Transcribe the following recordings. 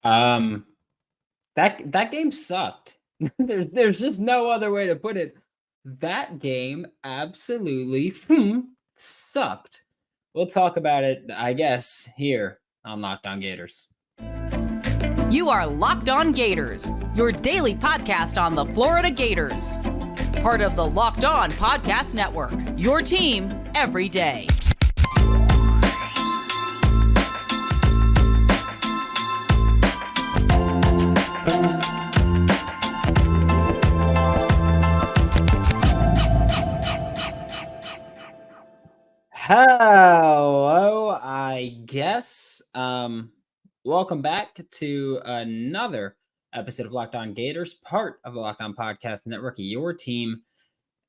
Um, that game sucked. There's just no other way to put it. That game absolutely sucked. We'll talk about it, I guess, here on Locked On Gators. You are Locked On Gators, your daily podcast on the Florida Gators. Part of the Locked On Podcast Network, your team every day. Hello, I guess. Welcome back to another episode of Locked On Gators, part of the Locked On Podcast Network, your team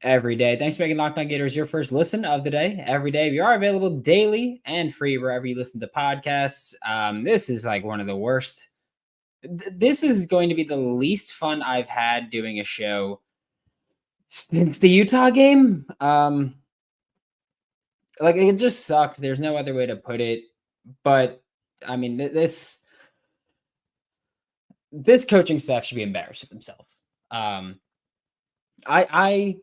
every day. Thanks for making Locked On Gators your first listen of the day. Every day, we are available daily and free wherever you listen to podcasts. This is like one of the worst. This is going to be the least fun I've had doing a show since the Utah game. Like, it just sucked. There's no other way to put it. But I mean, this coaching staff should be embarrassed with themselves. I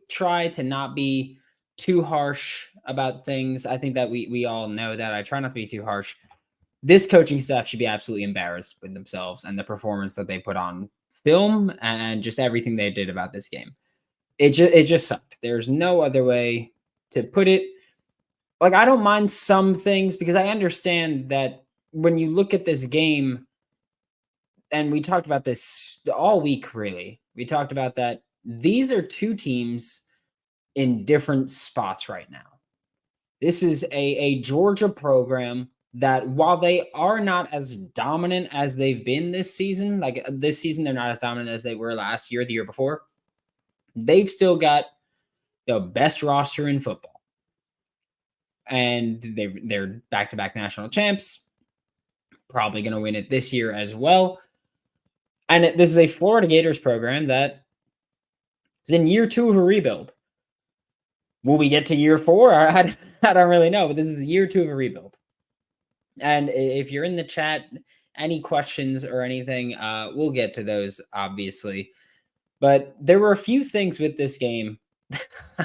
try to not be too harsh about things. I think that we all know that. I try not to be too harsh. This coaching staff should be absolutely embarrassed with themselves and the performance that they put on film and just everything they did about this game. It just sucked. There's no other way to put it. Like, I don't mind some things because I understand that when you look at this game, and we talked about this all week, really. We talked about that these are two teams in different spots right now. This is a Georgia program that, while they are not as dominant as they've been this season, like this season, they're not as dominant as they were last year, the year before. They've still got the best roster in football. And they're back-to-back national champs, probably going to win it this year as well. And this is a Florida Gators program that is in year 2 of a rebuild. Will we get to year 4? I don't really know, but this is year 2 of a rebuild. And if you're in the chat, any questions or anything, we'll get to those, obviously. But there were a few things with this game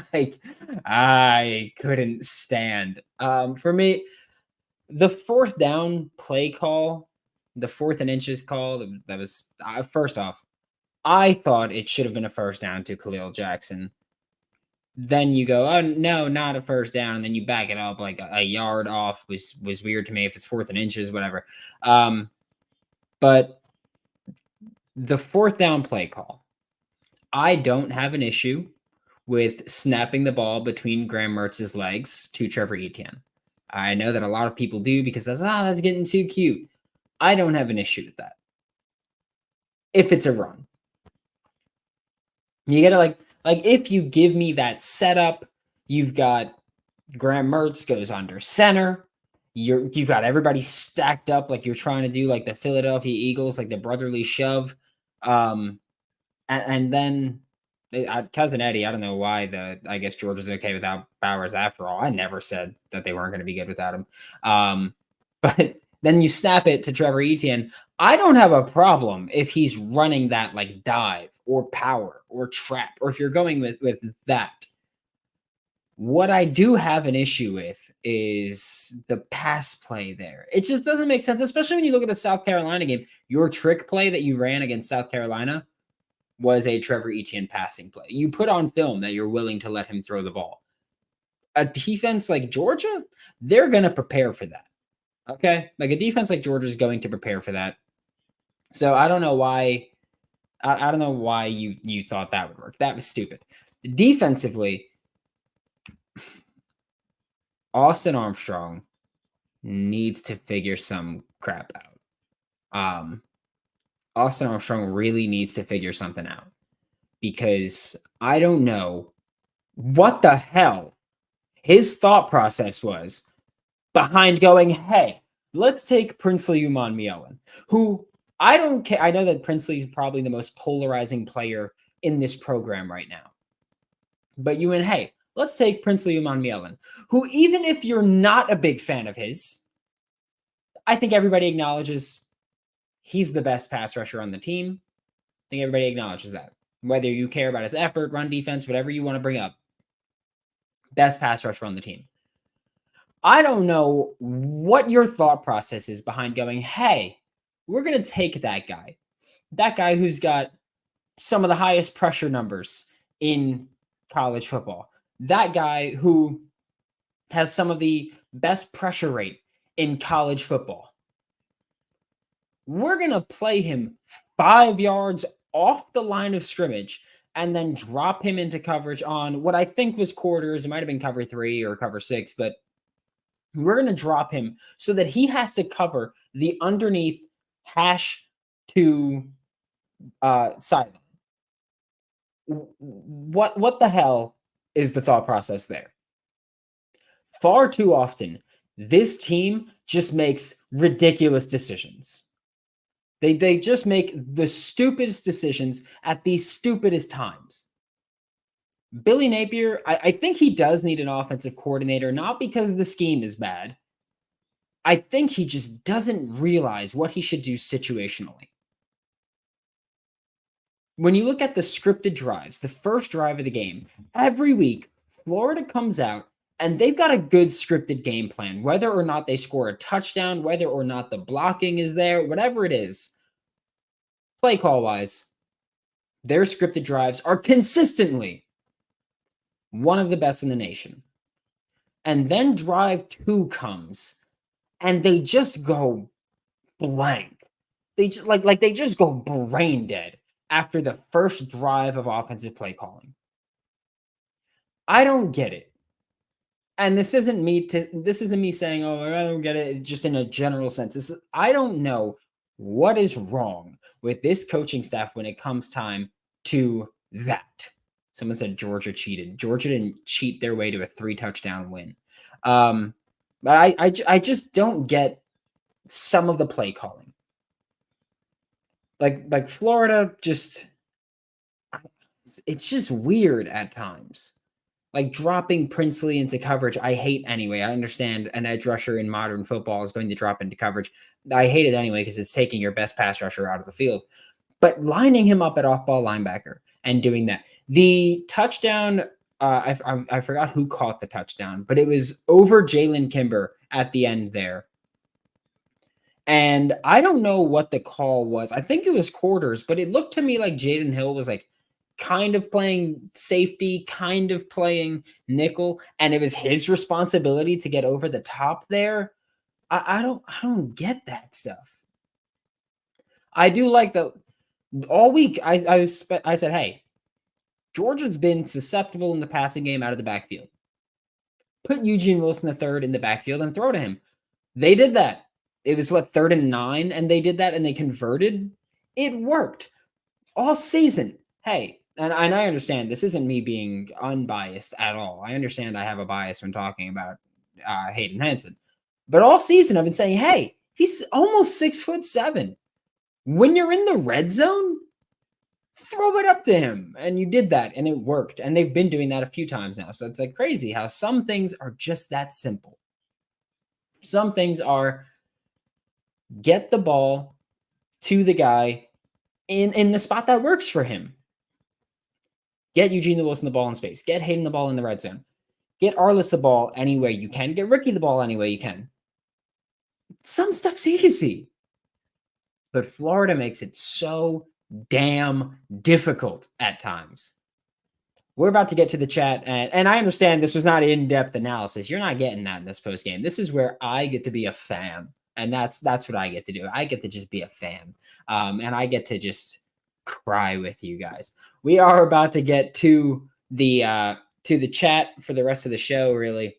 I couldn't stand. For me, the fourth down play call, the 4th and inches call, that was first off, I thought it should have been a first down to Khalil Jackson. Then you go, oh no, not a first down, and then you back it up like a yard off was weird to me. If it's 4th and inches, whatever. But the 4th down play call, I don't have an issue with snapping the ball between Graham Mertz's legs to Trevor Etienne. I know that a lot of people do because that's getting too cute. I don't have an issue with that. If it's a run. You get it, like if you give me that setup, you've got Graham Mertz goes under center. You've got everybody stacked up like you're trying to do like the Philadelphia Eagles, like the brotherly shove. And then Cousin Eddie, I don't know why I guess Georgia's okay without Bowers after all. I never said that they weren't going to be good without him. But then you snap it to Trevor Etienne. I don't have a problem if he's running that like dive or power or trap, or if you're going with that. What I do have an issue with is the pass play there. It just doesn't make sense, especially when you look at the South Carolina game. Your trick play that you ran against South Carolina was a Trevor Etienne passing play. You put on film that you're willing to let him throw the ball. A defense like Georgia, they're going to prepare for that. Okay? Like a defense like Georgia is going to prepare for that. So I don't know why. I don't know why you thought that would work. That was stupid. Defensively, Austin Armstrong needs to figure some crap out. Austin Armstrong really needs to figure something out because I don't know what the hell his thought process was behind going, hey, let's take Princely Umanmielen, who I don't care. I know that Princely is probably the most polarizing player in this program right now. But you went, hey, let's take Princely Umanmielen, who, even if you're not a big fan of his, I think everybody acknowledges he's the best pass rusher on the team. I think everybody acknowledges that. Whether you care about his effort, run defense, whatever you want to bring up, best pass rusher on the team. I don't know what your thought process is behind going, hey, we're going to take that guy who's got some of the highest pressure numbers in college football, that guy who has some of the best pressure rate in college football. We're going to play him 5 yards off the line of scrimmage and then drop him into coverage on what I think was quarters. It might have been cover 3 or cover 6, but we're going to drop him so that he has to cover the underneath hash to sideline. What the hell is the thought process there? Far too often, this team just makes ridiculous decisions. They just make the stupidest decisions at the stupidest times. Billy Napier, I think he does need an offensive coordinator, not because the scheme is bad. I think he just doesn't realize what he should do situationally. When you look at the scripted drives, the first drive of the game, every week, Florida comes out and they've got a good scripted game plan, whether or not they score a touchdown, whether or not the blocking is there, whatever it is. Play call wise, their scripted drives are consistently one of the best in the nation. And then drive 2 comes and they just go blank. They just they just go brain dead after the first drive of offensive play calling. I don't get it. And this isn't me saying, oh, I don't get it, just in a general sense. I don't know what is wrong with this coaching staff when it comes time to that. Someone said Georgia cheated. Georgia didn't cheat their way to a 3-touchdown win. But I just don't get some of the play calling. Like Florida it's just weird at times. Like dropping Princely into coverage, I hate anyway. I understand an edge rusher in modern football is going to drop into coverage. I hate it anyway because it's taking your best pass rusher out of the field. But lining him up at off-ball linebacker and doing that. The touchdown, I forgot who caught the touchdown, but it was over Jalen Kimber at the end there. And I don't know what the call was. I think it was quarters, but it looked to me like Jaden Hill was like kind of playing safety, kind of playing nickel, and it was his responsibility to get over the top there. I don't get that stuff. I do like all week I said, hey, Georgia's been susceptible in the passing game out of the backfield. Put Eugene Wilson III in the backfield and throw to him. They did that. It was 3rd and 9, and they did that and they converted. It worked all season. Hey, and I understand this isn't me being unbiased at all. I understand I have a bias when talking about Hayden Hansen. But all season I've been saying, hey, he's almost 6'7". When you're in the red zone, throw it up to him. And you did that, and it worked. And they've been doing that a few times now. So it's like crazy how some things are just that simple. Some things are get the ball to the guy in the spot that works for him. Get Eugene Wilson the ball in space. Get Hayden the ball in the red zone. Get Arliss the ball any way you can. Get Ricky the ball any way you can. Some stuff's easy. But Florida makes it so damn difficult at times. We're about to get to the chat, and I understand this was not in-depth analysis. You're not getting that in this postgame. This is where I get to be a fan, and that's what I get to do. I get to just be a fan, and I get to just cry with you guys. We are about to get to the chat for the rest of the show, really.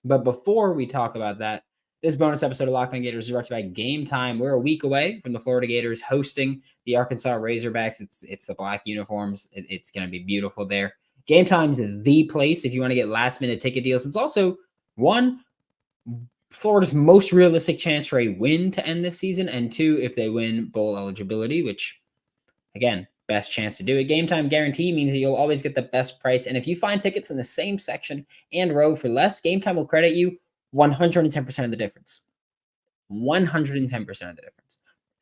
But before we talk about that, this bonus episode of Locked On Gators is brought to you by Game Time. We're a week away from the Florida Gators hosting the Arkansas Razorbacks. It's the black uniforms. It's going to be beautiful there. Game Time's the place if you want to get last-minute ticket deals. It's also, one, Florida's most realistic chance for a win to end this season, and 2, if they win bowl eligibility, which, again, best chance to do it. Game Time guarantee means that you'll always get the best price, and if you find tickets in the same section and row for less, Game Time will credit you 110% of the difference. 110% of the difference.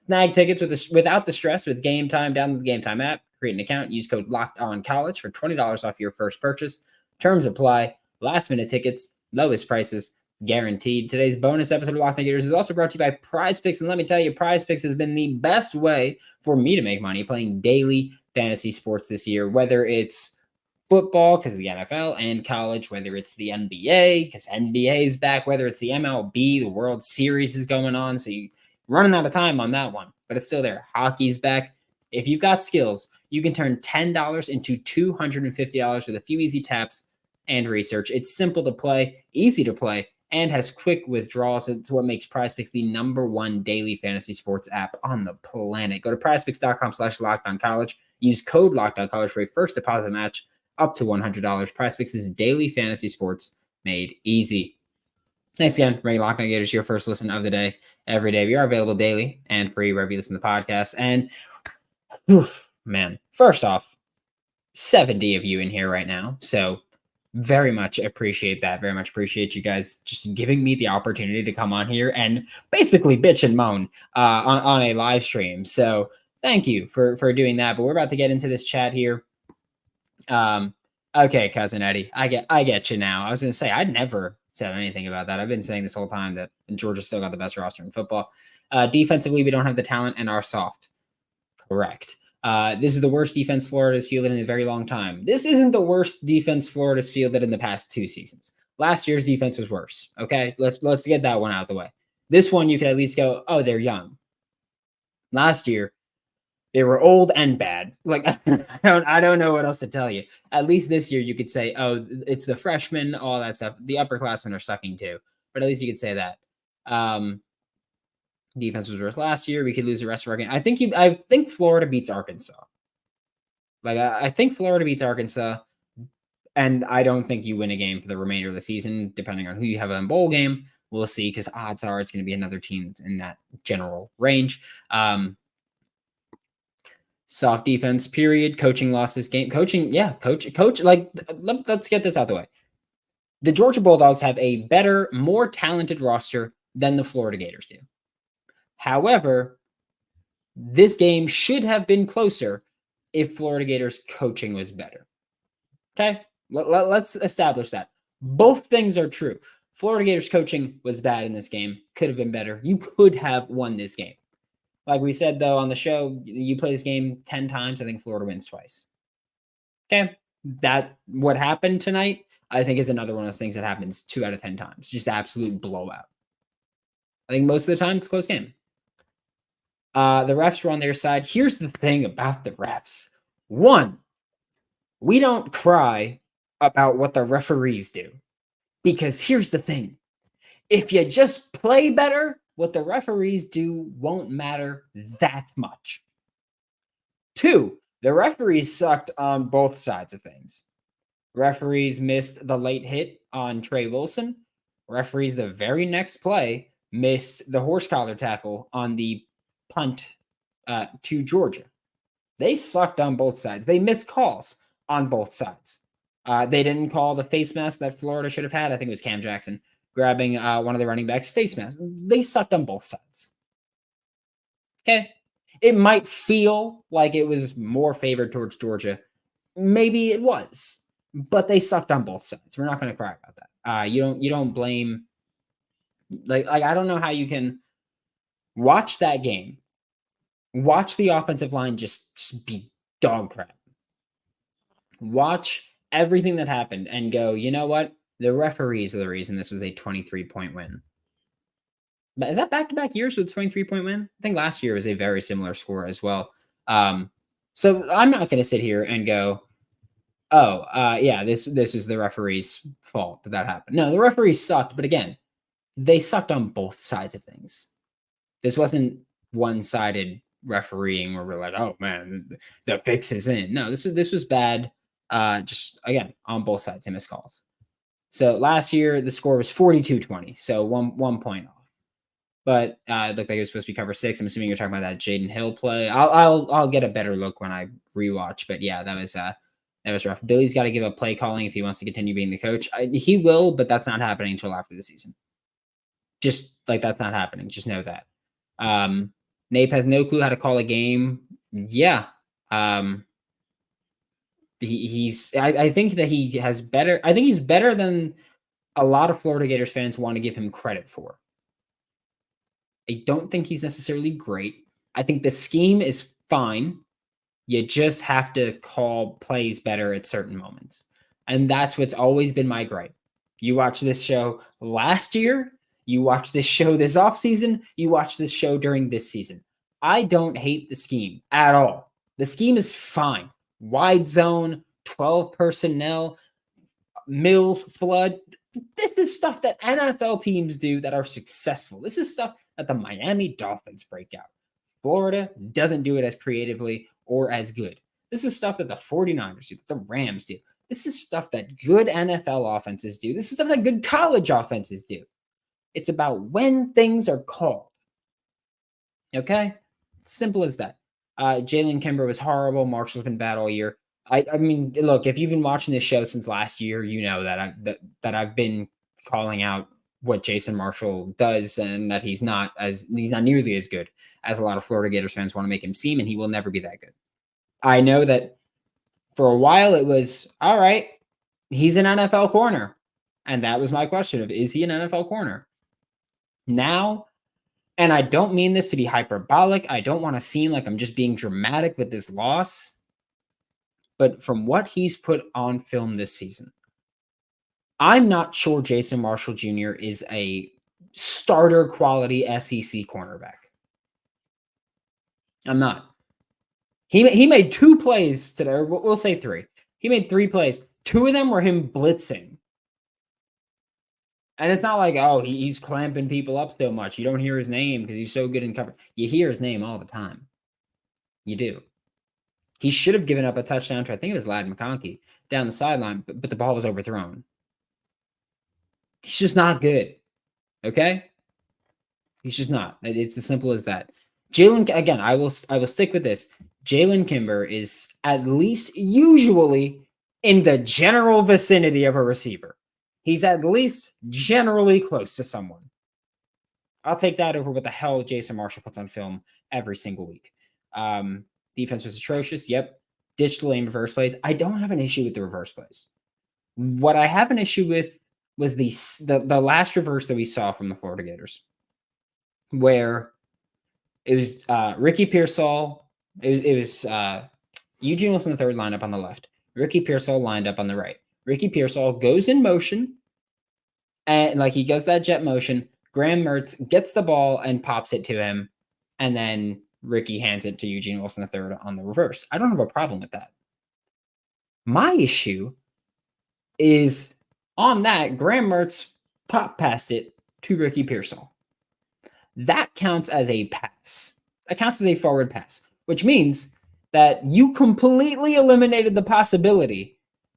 Snag tickets without the stress with Game Time. Download the Game Time app, create an account, use code LOCKEDONCollege for $20 off your first purchase. Terms apply. Last minute tickets, lowest prices guaranteed. Today's bonus episode of Locked On Gators is also brought to you by Prize Picks. And let me tell you, Prize Picks has been the best way for me to make money playing daily fantasy sports this year, whether it's football because of the NFL and college, whether it's the NBA because NBA is back, whether it's the MLB, the World Series is going on. So you're running out of time on that one, but it's still there. Hockey's back. If you've got skills, you can turn $10 into $250 with a few easy taps and research. It's simple to play, easy to play, and has quick withdrawals. It's what makes PrizePicks the #1 daily fantasy sports app on the planet. Go to prizepicks.com/lockedoncollege. Use code LOCKEDONCollege for a first deposit match up to $100. PrizePicks is daily fantasy sports made easy. Thanks again for making Locked On Gators your first listen of the day every day. We are available daily and free wherever you listen to the podcast. And man, first off, 70 of you in here right now. So very much appreciate that. Very much appreciate you guys just giving me the opportunity to come on here and basically bitch and moan on a live stream. So thank you for doing that. But we're about to get into this chat here. Okay, cousin Eddie, I get you now. I was going to say, I'd never said anything about that. I've been saying this whole time that Georgia still got the best roster in football. Defensively, we don't have the talent and are soft. Correct. This is the worst defense Florida's fielded in a very long time. This isn't the worst defense Florida's fielded in the past 2 seasons. Last year's defense was worse. Okay, let's get that one out of the way. This one, you could at least go, oh, they're young. Last year, they were old and bad. Like I don't know what else to tell you. At least this year, you could say, oh, it's the freshmen, all that stuff. The upperclassmen are sucking too, but at least you could say that. Defense was worse last year. We could lose the rest of our game. I think Florida beats Arkansas. Like I think Florida beats Arkansas, and I don't think you win a game for the remainder of the season, depending on who you have in a bowl game. We'll see, because odds are it's going to be another team that's in that general range. Soft defense, period. Coaching lost this game. Coaching, yeah, coach. Like, let's get this out of the way. The Georgia Bulldogs have a better, more talented roster than the Florida Gators do. However, this game should have been closer if Florida Gators coaching was better. Okay, let's establish that. Both things are true. Florida Gators coaching was bad in this game. Could have been better. You could have won this game. Like we said, though, on the show, you play this game 10 times. I think Florida wins twice. Okay, that what happened tonight, I think, is another one of those things that happens 2 out of 10 times. Just absolute blowout. I think most of the time it's a close game. The refs were on their side. Here's the thing about the refs. One, we don't cry about what the referees do. Because here's the thing. If you just play better, what the referees do won't matter that much. 2, the referees sucked on both sides of things. Referees missed the late hit on Trey Wilson. Referees the very next play missed the horse collar tackle on the punt to Georgia. They sucked on both sides. They missed calls on both sides. They didn't call the face mask that Florida should have had. I think it was Cam Jackson grabbing one of the running backs' face masks. They sucked on both sides. Okay. It might feel like it was more favored towards Georgia. Maybe it was, but they sucked on both sides. We're not going to cry about that. You don't blame. Like I don't know how you can watch that game, watch the offensive line just be dog crap, watch everything that happened and go, you know what? The referees are the reason this was a 23-point win. But is that back-to-back years with a 23-point win? I think last year was a very similar score as well. So I'm not going to sit here and go, yeah, this is the referee's fault that happened. No, the referees sucked, but again, they sucked on both sides of things. This wasn't one-sided refereeing where we're like, oh man, the fix is in. No, this was bad. Just again, on both sides, they missed calls. So last year the score was 42-20, so one point off. But it looked like it was supposed to be cover 6. I'm assuming you're talking about that Jaden Hill play. I'll get a better look when I rewatch. But yeah, that was rough. Billy's got to give up play calling if he wants to continue being the coach. He will, but that's not happening until after the season. Just like that's not happening. Just know that. Nape has no clue how to call a game. Yeah. I think that he has better. I think he's better than a lot of Florida Gators fans want to give him credit for. I don't think he's necessarily great. I think the scheme is fine. You just have to call plays better at certain moments. And that's what's always been my gripe. You watch this show last year, you watch this show this offseason, you watch this show during this season. I don't hate the scheme at all. The scheme is fine. Wide zone, 12 personnel, Mills, flood. This is stuff that NFL teams do that are successful. This is stuff that the Miami Dolphins break out. Florida doesn't do it as creatively or as good. This is stuff that the 49ers do, that the Rams do. This is stuff that good NFL offenses do. This is stuff that good college offenses do. It's about when things are called. Okay? Simple as that. Jalen Kimber was horrible. Marshall's been bad all year. I mean, look, if you've been watching this show since last year, you know that I've been calling out what Jason Marshall does and that he's not nearly as good as a lot of Florida Gators fans want to make him seem, and he will never be that good. I know that for a while it was, all right, he's an NFL corner. And that was my question of, is he an NFL corner? Now, and I don't mean this to be hyperbolic. I don't want to seem like I'm just being dramatic with this loss. But from what he's put on film this season, I'm not sure Jason Marshall Jr. is a starter quality SEC cornerback. I'm not. He made 2 plays today, or we'll say 3. He made 3 plays. 2 of them were him blitzing. And it's not like, oh, he's clamping people up so much. You don't hear his name because he's so good in cover. You hear his name all the time. You do. He should have given up a touchdown to, I think it was Ladd McConkey, down the sideline, but the ball was overthrown. He's just not good. Okay? He's just not. It's as simple as that. Jalen, again, I will stick with this. Jalen Kimber is at least usually in the general vicinity of a receiver. He's at least generally close to someone. I'll take that over what the hell Jason Marshall puts on film every single week. Defense was atrocious. Yep. Ditched the lane reverse plays. I don't have an issue with the reverse plays. What I have an issue with was the last reverse that we saw from the Florida Gators, where it was Ricky Pearsall. It was Eugene Wilson the third lined up on the left. Ricky Pearsall lined up on the right. Ricky Pearsall goes in motion, and like he does that jet motion. Graham Mertz gets the ball and pops it to him, and then Ricky hands it to Eugene Wilson the third on the reverse. I don't have a problem with that. My issue is on that Graham Mertz pop passed it to Ricky Pearsall. That counts as a pass. That counts as a forward pass, which means that you completely eliminated the possibility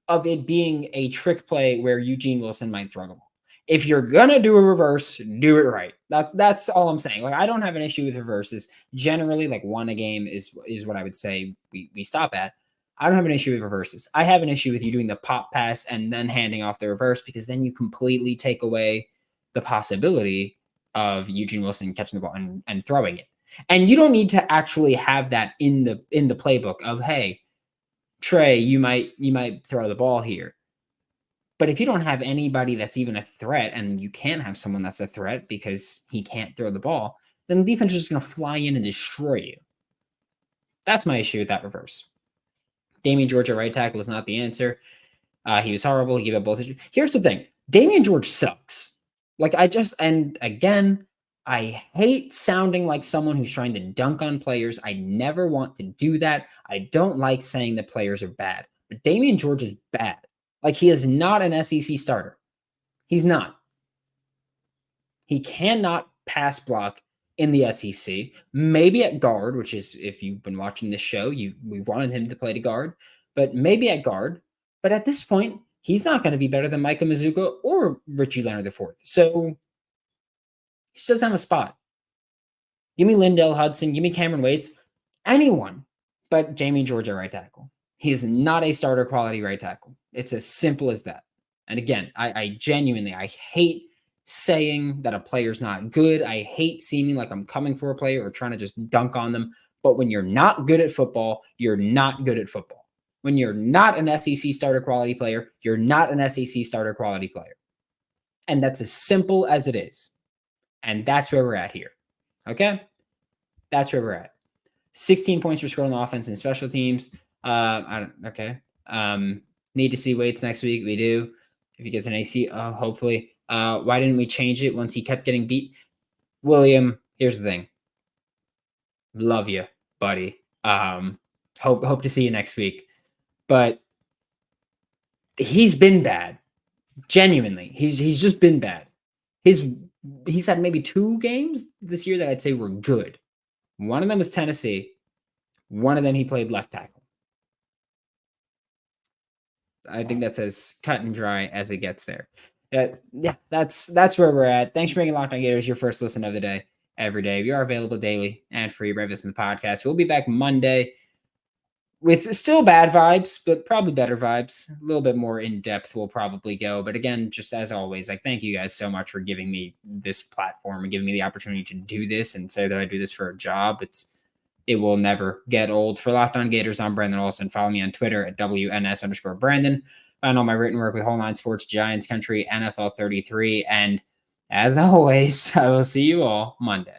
of it being a trick play where Eugene Wilson might throw the ball. If you're gonna do a reverse, do it right. That's all I'm saying. Like, I don't have an issue with reverses. Generally, like 1 a game is what I would say we stop at. I don't have an issue with reverses. I have an issue with you doing the pop pass and then handing off the reverse, because then you completely take away the possibility of Eugene Wilson catching the ball and throwing it. And you don't need to actually have that in the playbook of, hey, Trey, you might throw the ball here. But if you don't have anybody that's even a threat, and you can't have someone that's a threat because he can't throw the ball, then the defense is just going to fly in and destroy you. That's my issue with that reverse. Damian George at right tackle is not the answer. He was horrible. He gave up both. Here's the thing. Damian George sucks. And again, I hate sounding like someone who's trying to dunk on players. I never want to do that. I don't like saying that players are bad. But Damian George is bad. Like, he is not an SEC starter. He's not. He cannot pass block in the SEC. Maybe at guard, which is, if you've been watching this show, we wanted him to play to guard, but maybe at guard. But at this point, he's not going to be better than Micah Mazuka or Richie Leonard IV. So he just doesn't have a spot. Give me Lindell Hudson. Give me Cameron Waits. Anyone but Jamie George at right tackle. He is not a starter quality right tackle. It's as simple as that. And again, I genuinely hate saying that a player's not good. I hate seeming like I'm coming for a player or trying to just dunk on them. But when you're not good at football, you're not good at football. When you're not an SEC starter quality player, you're not an SEC starter quality player. And that's as simple as it is. And that's where we're at here. Okay? That's where we're at. 16 points per score on the offense and special teams. Okay. Need to see Waits next week. We do. If he gets an AC, hopefully. Why didn't we change it once he kept getting beat? William, here's the thing. Love you, buddy. Hope to see you next week. But he's been bad. Genuinely. He's just been bad. He's had maybe 2 games this year that I'd say were good. One of them was Tennessee. One of them he played left tackle. I think that's as cut and dry as it gets there. Yeah, that's where we're at. Thanks for making Locked On Gators your first listen of the day every day. We are available daily and free right this in the podcast. We'll be back Monday with still bad vibes, but probably better vibes. A little bit more in depth we'll probably go. But again, just as always, like, thank you guys so much for giving me this platform and giving me the opportunity to do this and say that I do this for a job. It will never get old. For Locked On Gators, I'm Brandon Olsen. Follow me on Twitter at WNS_Brandon. Find all my written work with Whole Nine Sports, Giants Country, NFL 33. And as always, I will see you all Monday.